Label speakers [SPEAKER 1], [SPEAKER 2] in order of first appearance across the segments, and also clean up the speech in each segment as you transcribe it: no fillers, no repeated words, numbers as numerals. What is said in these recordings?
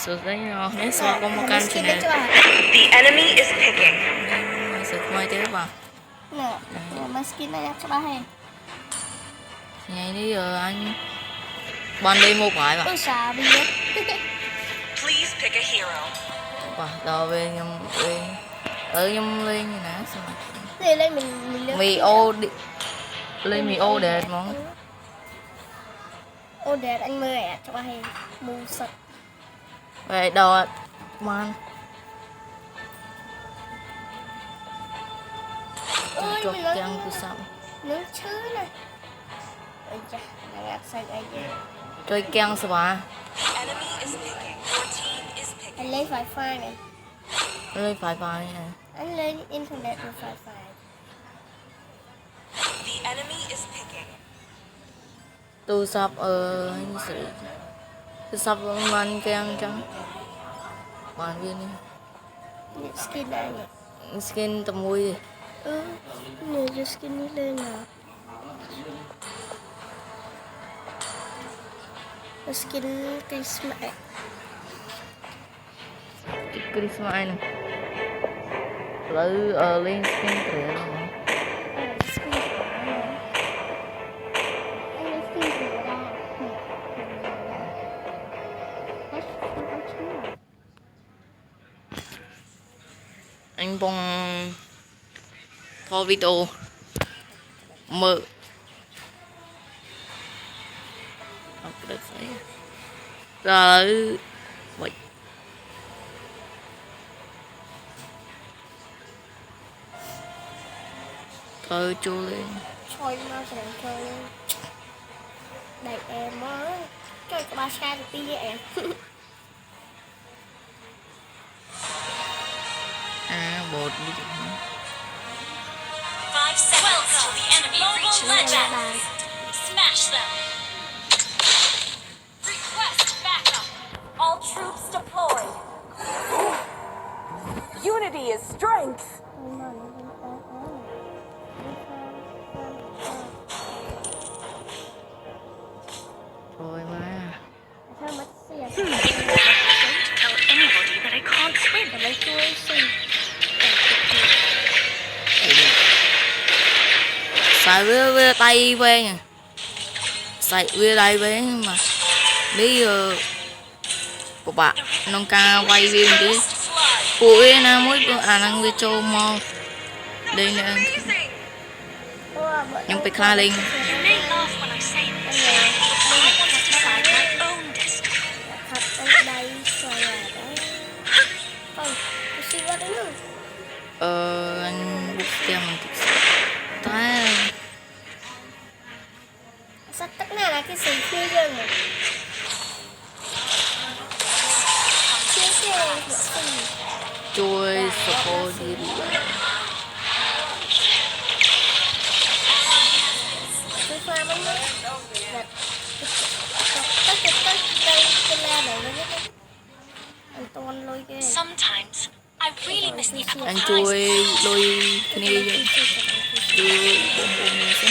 [SPEAKER 1] sửa đấy nó nét xóa có một căn chỉ này.
[SPEAKER 2] The enemy is picking.
[SPEAKER 1] Sửa mai thế vào.
[SPEAKER 3] Nè, mà skin này cho ba hè.
[SPEAKER 1] Ngày đi giờ anh ban đi một cái vào.
[SPEAKER 3] Ôi xà đi hết.
[SPEAKER 2] Please pick a hero.
[SPEAKER 1] Vào đầu về nhầm về nhầm lên như nè sao?
[SPEAKER 3] Thì lên mình
[SPEAKER 1] Mì ô đi lên mì ô đẹp món.
[SPEAKER 3] Ô đẹp anh mơ ẻ cho ba hè. Mù sật.
[SPEAKER 1] Vậy đầu man.
[SPEAKER 3] Ôi
[SPEAKER 1] Chọc
[SPEAKER 3] mình nói
[SPEAKER 1] chăng cứ sao?
[SPEAKER 3] nước chứ này. Ôi chà, này gạt xanh ai vậy?
[SPEAKER 1] Chơi keng sao bà?
[SPEAKER 2] Enemy is picking. Your team is picking.
[SPEAKER 3] Anh lấy wifi này.
[SPEAKER 1] Lên phải nè.
[SPEAKER 3] Anh lên internet với wifi.
[SPEAKER 2] The enemy is picking.
[SPEAKER 1] Tôi sắp anh sẽ tôi sắp man keng chăng? Bạn viên đi.
[SPEAKER 3] Những skin này nhỉ?
[SPEAKER 1] Skin tầm mùi đi.
[SPEAKER 3] Nhờ cho skin đi lên nào. Skin Christmas.
[SPEAKER 1] Christmas này. Lấy lên skin trẻ rồi. Anh bông có video mở học được đấy rồi vậy thôi chú lên
[SPEAKER 3] Thôi mà sẽ chơi đẩy em á. Chơi có ba xa được đi em.
[SPEAKER 1] bột đi được
[SPEAKER 2] 5 seconds till the enemy reaches legends. Smash them. Request backup. All troops deployed. Unity is strength.
[SPEAKER 1] thôi mà
[SPEAKER 3] Sao mất xìa?
[SPEAKER 2] Don't tell anybody that I can't swim.
[SPEAKER 3] Mà lấy chuối xinh.
[SPEAKER 1] xài với tay về nha xài với tay về mà lý của bạn nông ca quay viên chứ cuối na mỗi năng với châu mò đây nè nhưng phải khai lên
[SPEAKER 2] You may laugh when I say this, but I want to decide my own destiny.
[SPEAKER 3] Thật anh đây xoay là đấy. Không, cái xinh quá đấy nữa.
[SPEAKER 1] anh bút kem ta
[SPEAKER 3] Sao tất này là cái xinh kia dân này. Chia sẻ của xinh.
[SPEAKER 1] chui sổ đi
[SPEAKER 3] Cái pha bánh nước. Gạch. Tất cái la này nó nhất. Anh toàn lôi cái.
[SPEAKER 2] Sometimes I really miss the apple
[SPEAKER 1] anh
[SPEAKER 2] pies.
[SPEAKER 1] chui lôi cái này vậy đi bông bông này xem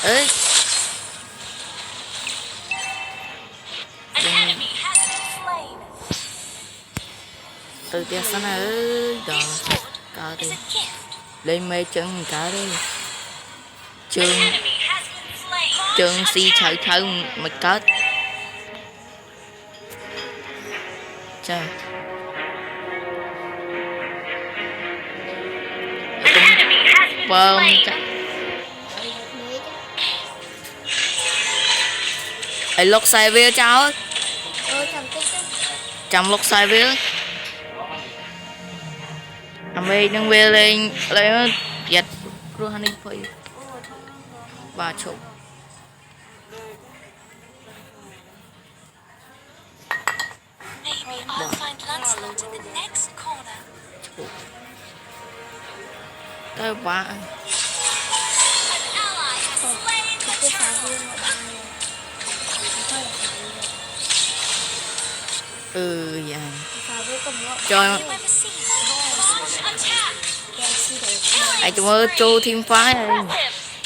[SPEAKER 1] ấy
[SPEAKER 2] An enemy has been slain.
[SPEAKER 1] từ kia sang này ơi đó
[SPEAKER 2] This sword
[SPEAKER 1] cá đi
[SPEAKER 2] is a gift.
[SPEAKER 1] lên mấy chân cá đi
[SPEAKER 2] An
[SPEAKER 1] trường
[SPEAKER 2] enemy has been slain.
[SPEAKER 1] trường si chạy thân mày cá trời
[SPEAKER 2] An enemy has been
[SPEAKER 1] bơm
[SPEAKER 2] slain.
[SPEAKER 1] chạy ấy lốc xài về cháu ơi
[SPEAKER 3] Chẳng tích á.
[SPEAKER 1] chăm lốc xài về mày đừng về lên lấy giật rồi hắn đi phải ba chục
[SPEAKER 2] Maybe I'll find Lancelot in the next corner.
[SPEAKER 1] tới ba
[SPEAKER 2] An ally has slain the
[SPEAKER 3] Cái phá
[SPEAKER 2] turtle.
[SPEAKER 3] viên ở đây này. Thôi là phá viên.
[SPEAKER 1] dạ
[SPEAKER 3] Phá viên cầm ngọn.
[SPEAKER 1] trời
[SPEAKER 2] Have you ever seen launch attack?
[SPEAKER 3] Đèn xì để.
[SPEAKER 1] ai chúng ơi chu thêm phái này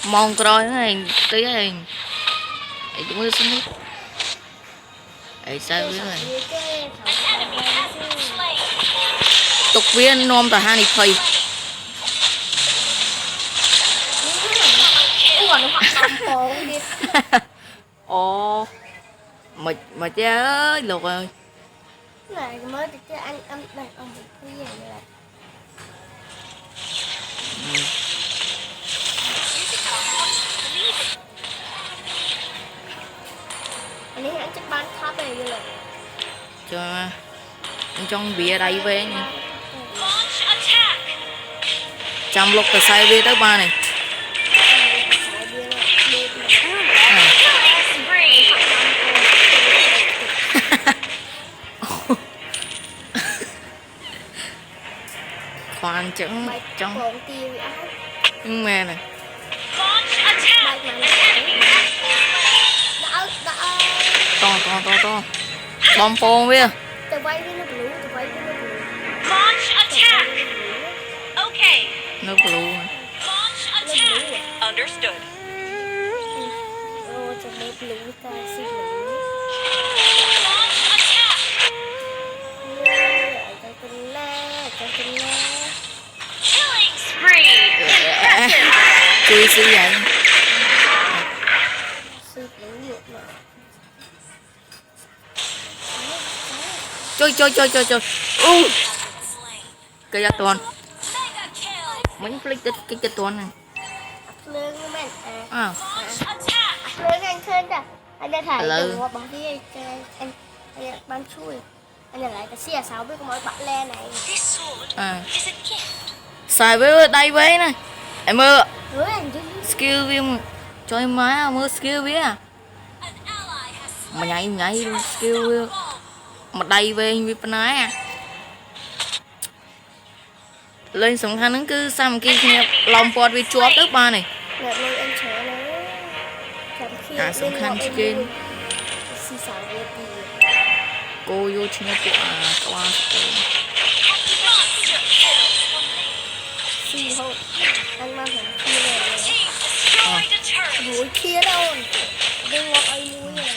[SPEAKER 1] mong rồi này tí này ai chúng ơi xin ấy sao với này
[SPEAKER 3] Cái
[SPEAKER 1] viên nom tờ hai này phơi
[SPEAKER 3] Ủa nó hoặc tầm phố đi.
[SPEAKER 1] ồ mà cha ơi lục ơi
[SPEAKER 3] Này mới được cho anh âm đây ông một cái gì này. Anh ấy anh chắc bán khắp này như là
[SPEAKER 1] cho anh trong bia đây về nha
[SPEAKER 2] Launch attack.
[SPEAKER 1] trong lúc ta sai bia tới ba này
[SPEAKER 2] Killing spree.
[SPEAKER 1] khoan chẳng trong
[SPEAKER 3] còn tiêu á.
[SPEAKER 1] nhưng mà này
[SPEAKER 2] Launch attack.
[SPEAKER 3] Đây mà đã
[SPEAKER 1] to bom phôn bia
[SPEAKER 3] từ quay với nó blue, từ quay với nó blue.
[SPEAKER 2] Launch attack. Okay.
[SPEAKER 1] nó blue
[SPEAKER 2] Launch attack. Understood.
[SPEAKER 3] Ô cho mấy blue ta xin blue.
[SPEAKER 2] Launch attack.
[SPEAKER 3] Cho tình la.
[SPEAKER 2] Killing spree. Impressive.
[SPEAKER 1] chui sư vậy
[SPEAKER 3] Xin blue được mà.
[SPEAKER 1] chơi cái gia toàn
[SPEAKER 2] Mega kill.
[SPEAKER 1] mấy click cái gia toàn này
[SPEAKER 3] Lương men
[SPEAKER 1] à
[SPEAKER 2] Launch attack.
[SPEAKER 3] lương anh khơi ra. Anh đã thải
[SPEAKER 1] Lương.
[SPEAKER 3] đừng qua bằng cái anh bán chui. Anh lại cái xe 6 với cái mối bạn le này.
[SPEAKER 2] This sword
[SPEAKER 1] à
[SPEAKER 2] is a gift.
[SPEAKER 1] xài với đây với này em ơi
[SPEAKER 3] Hứa anh chứ.
[SPEAKER 1] skill viêm cho em má mơ skill vía
[SPEAKER 2] An ally has
[SPEAKER 1] mà nhảy luôn skill viêm mà đây về như bên này à lên súng khăn nó cứ xăm kia lòng bọt vì chóp tới ba này
[SPEAKER 3] Ngợt lên anh trẻ nó.
[SPEAKER 1] À, súng khăn trên.
[SPEAKER 3] Xì xào về thì
[SPEAKER 1] cô vô trên của qua
[SPEAKER 2] monster kill.
[SPEAKER 3] xì hộp. Anh mang thằng kia này.
[SPEAKER 2] Team destroyed a turret.
[SPEAKER 3] Mũi kia đâu. Đừng ngọt ai mũi này.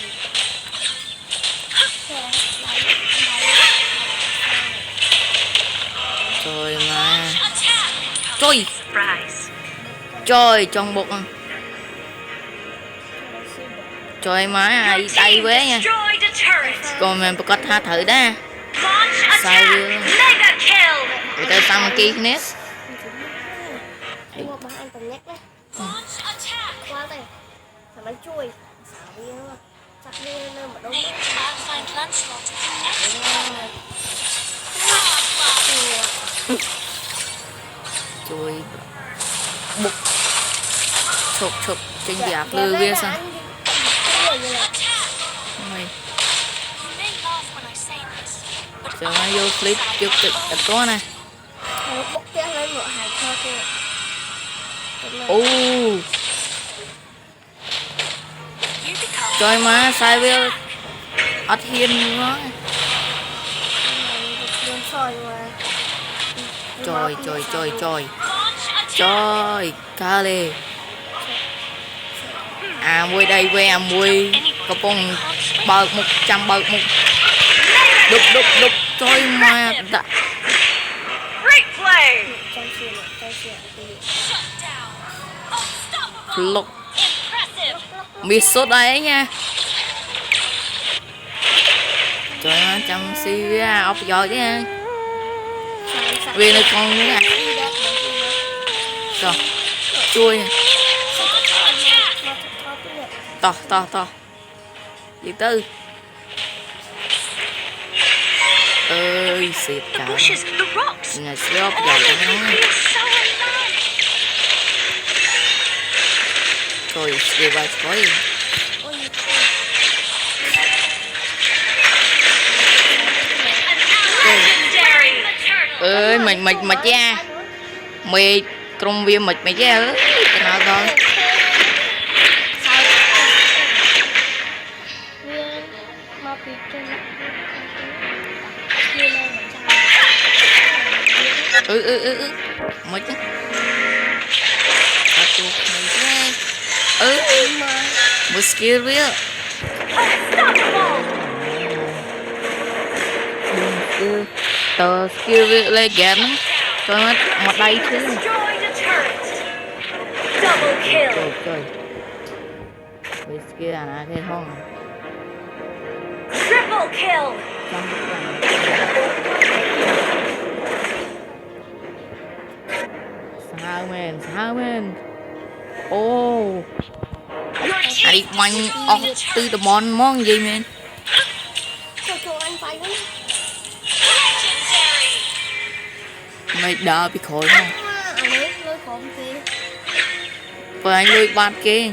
[SPEAKER 1] trời mà
[SPEAKER 2] Attack.
[SPEAKER 1] trời
[SPEAKER 2] Rise.
[SPEAKER 1] trời trong bụng trời má ai đây với nha
[SPEAKER 2] Destroyed a turret.
[SPEAKER 1] còn mình có tha thử đó
[SPEAKER 2] Launch
[SPEAKER 1] Sai
[SPEAKER 2] attack.
[SPEAKER 1] luôn.
[SPEAKER 2] Mega kill.
[SPEAKER 1] người ta xăm kia nét
[SPEAKER 3] Anh ngọt bằng anh tầm nhét đấy.
[SPEAKER 2] Launch attack.
[SPEAKER 3] Qua đây. Thằng bánh chui. Xào đi nữa. Chắc đi nơi mà đông.
[SPEAKER 2] Pathfind Lancelot.
[SPEAKER 1] chui bục chụp trên giặc lư bia sao mày
[SPEAKER 2] You may laugh when I say this, but
[SPEAKER 1] cho nó vô clip chụp kịch có nè
[SPEAKER 3] Thằng bốc tiếc lên một hải thơ kia.
[SPEAKER 1] ô
[SPEAKER 2] you become
[SPEAKER 1] trời má sai bia ọt hiên nó
[SPEAKER 3] Đường soi mà.
[SPEAKER 1] trời
[SPEAKER 2] launch attack.
[SPEAKER 1] trời ca lê à mui đây quê à mui có bông bờ 100 bờ một đục trời má đã
[SPEAKER 2] Great play.
[SPEAKER 3] Trong xuyên này, trong xuyên này.
[SPEAKER 2] Shut down. Unstoppable.
[SPEAKER 1] lục
[SPEAKER 2] Impressive.
[SPEAKER 1] biết sốt đấy nha trời má chăm si ốc giỏi chứ vì nó con nữa nè rồi chui nè to gì tư ơi xịt cả
[SPEAKER 2] Bushes, the rocks.
[SPEAKER 1] nhà xe ốc giỏi cho nó
[SPEAKER 2] It's so alive.
[SPEAKER 1] rồi đi vào coi
[SPEAKER 2] Legendary.
[SPEAKER 1] ơi mày cha mày công viên mày cha ơi cái nào thôi mày chứ một skill biết
[SPEAKER 2] Unstoppable.
[SPEAKER 1] tờ skill về lên ghét nó cho nó mặt đây chứ
[SPEAKER 2] Destroyed a turret. Double kill.
[SPEAKER 1] trời về skill à thế không
[SPEAKER 2] Triple kill.
[SPEAKER 1] trong cái này sao men ô
[SPEAKER 2] Your team
[SPEAKER 1] ai mạnh ốc từ the mon món gì men
[SPEAKER 3] Cho anh phải đó.
[SPEAKER 2] legendary.
[SPEAKER 1] mày đỡ bị khỏi không
[SPEAKER 3] Anh ấy lôi khổm kia.
[SPEAKER 1] và anh lôi ban kia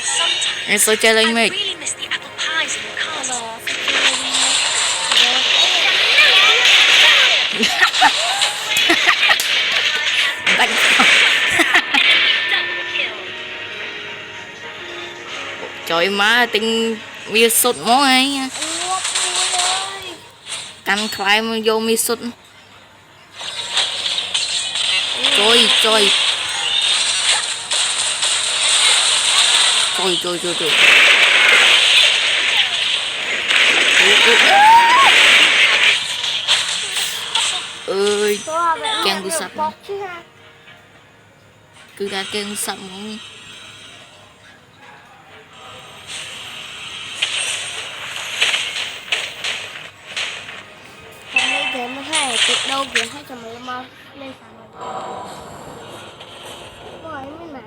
[SPEAKER 2] Sometimes
[SPEAKER 1] em sao chơi
[SPEAKER 2] I
[SPEAKER 1] lên mày
[SPEAKER 2] really miss the apple pies in the castle.
[SPEAKER 1] đánh
[SPEAKER 2] Double kill.
[SPEAKER 1] trời má tinh mi sụt món ấy nha
[SPEAKER 3] Anh ngọt ơi.
[SPEAKER 1] canh khai mà vô mi sụt trời trời trời trời trời trời ơi Keng cứ sập
[SPEAKER 3] Bọc chứ ha.
[SPEAKER 1] cứ ra keng sập món
[SPEAKER 3] Không nghĩ thế mà hay tuyệt đâu kìa hay cho mấy mau lên sàn rồi mới mà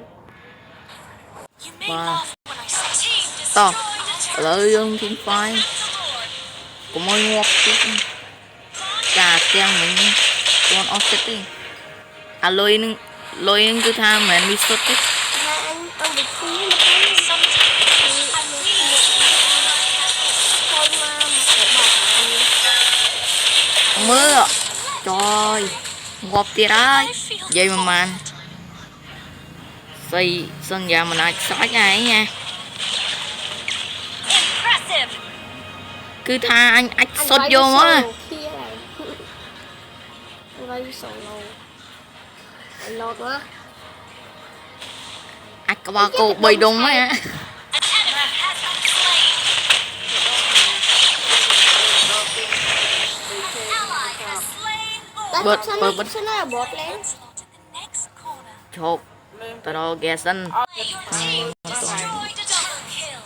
[SPEAKER 2] You may
[SPEAKER 1] Wow.
[SPEAKER 2] laugh when I say team
[SPEAKER 1] to
[SPEAKER 2] destroyed a turret.
[SPEAKER 1] lợi ơn thiên phai của môi ngọt chứ chà keng mình con ốc chết đi à lôi nưng cứ tha mẹ mi sụt đấy
[SPEAKER 3] hai anh bị khí mà thấy
[SPEAKER 2] Sometimes I really miss the
[SPEAKER 3] thôi mà một bảo
[SPEAKER 1] mưa trời ngọt tiệt ơi vậy mà man xây sân nhà mình ai xóa cái nha
[SPEAKER 2] impressive.
[SPEAKER 1] cứ tha anh ách
[SPEAKER 3] anh
[SPEAKER 1] sốt
[SPEAKER 3] quay
[SPEAKER 1] vô
[SPEAKER 3] cái
[SPEAKER 1] má
[SPEAKER 3] sổ kia này anh quay cái sổ lầu anh lột quá
[SPEAKER 1] ách có ba cô bầy đùng á
[SPEAKER 2] An enemy has been slain. An ally has slain
[SPEAKER 3] Đó,
[SPEAKER 1] Bớt,
[SPEAKER 3] sao
[SPEAKER 1] bớt,
[SPEAKER 3] nó
[SPEAKER 1] bớt.
[SPEAKER 3] sao nó là bột lên
[SPEAKER 2] Onslaught in the next corner.
[SPEAKER 1] chột tao đó ghé sân
[SPEAKER 2] Your team destroyed a double kill.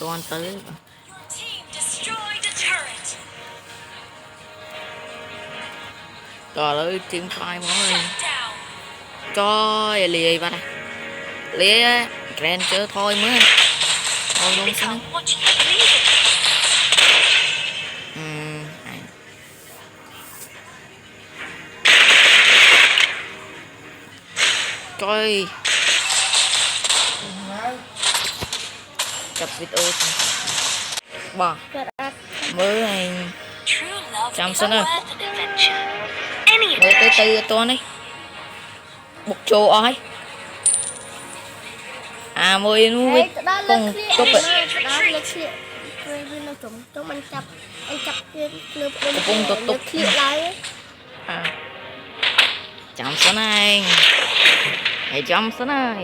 [SPEAKER 1] toàn tới
[SPEAKER 2] Your team destroyed a turret.
[SPEAKER 1] trời ơi team phai mọi người
[SPEAKER 2] Shut down.
[SPEAKER 1] trời lìa ba đây lìa Ranger thôi mới thôi luôn
[SPEAKER 2] Become
[SPEAKER 1] sao
[SPEAKER 2] what you believe in.
[SPEAKER 1] ai. Trời cặp video bà
[SPEAKER 3] Thật ra
[SPEAKER 1] mới này
[SPEAKER 2] True love
[SPEAKER 1] Chăm
[SPEAKER 2] is
[SPEAKER 1] sân ơi.
[SPEAKER 2] worth an adventure. Any
[SPEAKER 1] mới tới
[SPEAKER 2] adventure.
[SPEAKER 1] tư tôi đi một chỗ ai à mới nuôi
[SPEAKER 3] Ê, đó
[SPEAKER 1] con
[SPEAKER 3] là clear
[SPEAKER 1] cúp
[SPEAKER 3] em
[SPEAKER 1] ấy
[SPEAKER 3] ơi, đó là clear rồi bên nó chúng anh chập cái nước bên
[SPEAKER 1] Cục bông
[SPEAKER 3] nó clear lại ấy.
[SPEAKER 1] à chăm sân này hãy chăm sân này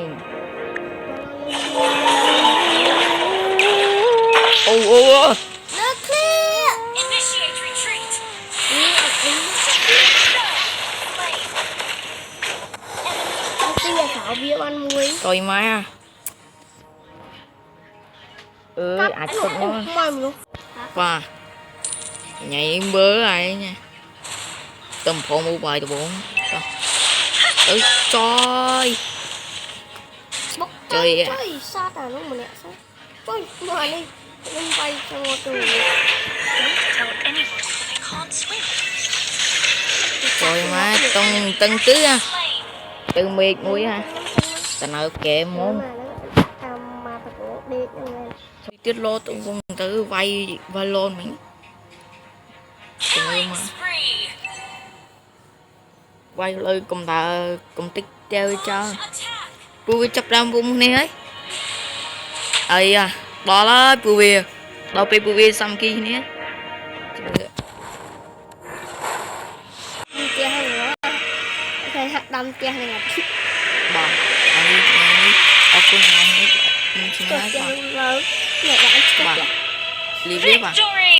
[SPEAKER 1] ô
[SPEAKER 3] Nó clear
[SPEAKER 2] Initiate retreat.
[SPEAKER 3] nó clear thảo bia ăn muối
[SPEAKER 1] rồi mà ơi ai sụp nó
[SPEAKER 3] mày luôn
[SPEAKER 1] và nhảy bớ lại nha tầm phô mua bài tụi bốn ơi trời
[SPEAKER 3] bốc
[SPEAKER 1] Trời ạ.
[SPEAKER 3] trời sát à nó mà nè sát trời mà đi nó bay sang ngôi tù
[SPEAKER 2] Don't tell anyone that I can't swim.
[SPEAKER 1] trời má tông tân tứ à
[SPEAKER 2] Slain.
[SPEAKER 1] từ miệt mũi ha ta nợ kệ món
[SPEAKER 3] mà thật bộ đi
[SPEAKER 1] tiết lô tụi con tử vay vay lôn mình
[SPEAKER 2] Killing spree.
[SPEAKER 1] quay lời cùng ta cùng tích treo cho
[SPEAKER 2] Attack.
[SPEAKER 1] vui chấp đam vùng này ấy ấy à đó là bùi về đó bị bùi về xăm kia nè
[SPEAKER 3] tia hay nữa thầy hạt đâm tia này là
[SPEAKER 1] bà ấy ở con này mình chỉ nói
[SPEAKER 3] tia
[SPEAKER 1] bà
[SPEAKER 3] lớn nhà đã
[SPEAKER 1] bà lý viết bà
[SPEAKER 2] Victory.